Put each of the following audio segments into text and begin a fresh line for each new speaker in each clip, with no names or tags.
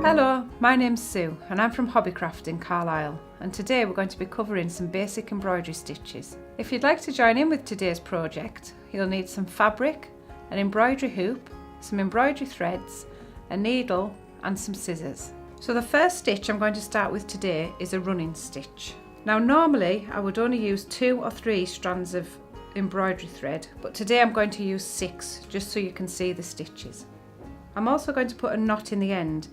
Hello, my name's Sue and I'm from Hobbycraft in Carlisle, and today we're going to be covering some basic embroidery stitches. If you'd like to join in with today's project, you'll need some fabric, an embroidery hoop, some embroidery threads, a needle and some scissors. So the first stitch I'm going to start with today is a running stitch. Now normally I would only use 2 or 3 strands of embroidery thread, but today I'm going to use 6 just so you can see the stitches. I'm also going to put a knot in the end.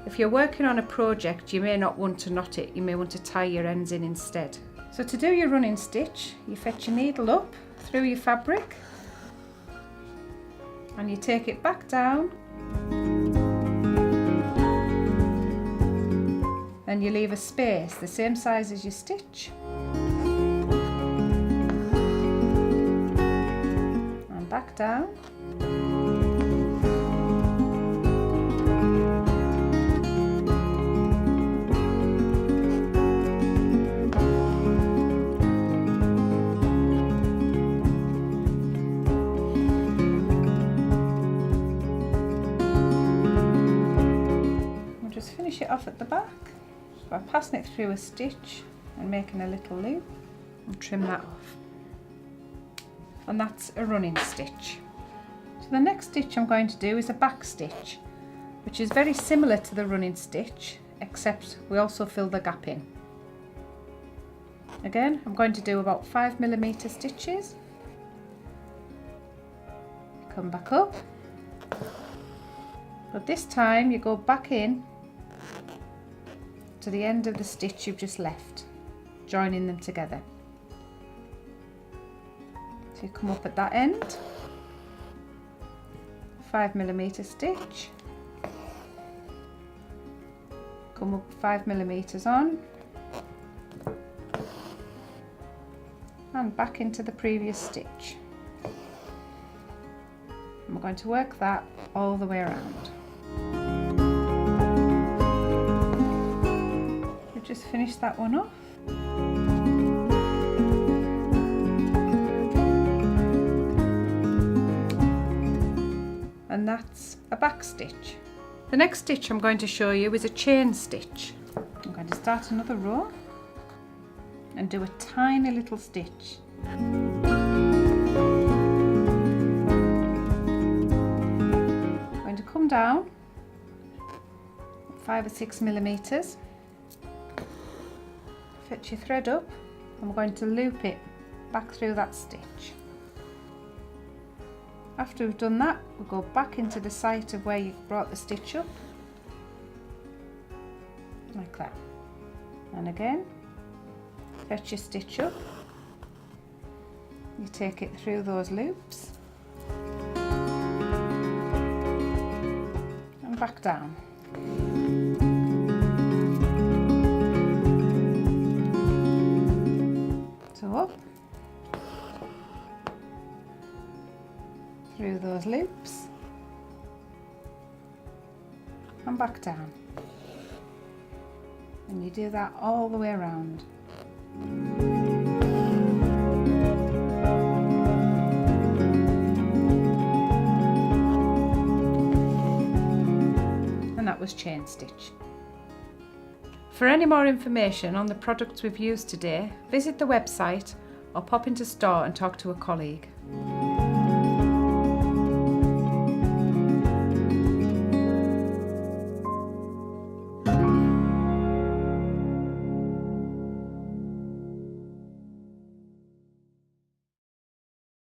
If you're working on a project, you may not want to knot it, you may want to tie your ends in instead. So to do your running stitch, you fetch your needle up through your fabric and you take it back down and you leave a space the same size as your stitch and back down. Finish it off at the back by passing it through a stitch and making a little loop and trim that off, and that's a running stitch. So the next stitch I'm going to do is a back stitch, which is very similar to the running stitch, except we also fill the gap in. Again, I'm going to do about 5mm stitches, come back up, but this time you go back in to the end of the stitch you've just left, joining them together. So you come up at that end, 5mm stitch, come up 5mm on, and back into the previous stitch. And we're going to work that all the way around. Just finish that one off. And that's a back stitch. The next stitch I'm going to show you is a chain stitch. I'm going to start another row and do a tiny little stitch. I'm going to come down 5 or 6mm. Fetch your thread up and we're going to loop it back through that stitch. After we've done that, we'll go back into the site of where you've brought the stitch up, like that. And again, fetch your stitch up, you take it through those loops and back down. Up through those loops and back down, and you do that all the way around. And that was chain stitch. For any more information on the products we've used today, visit the website or pop into store and talk to a colleague.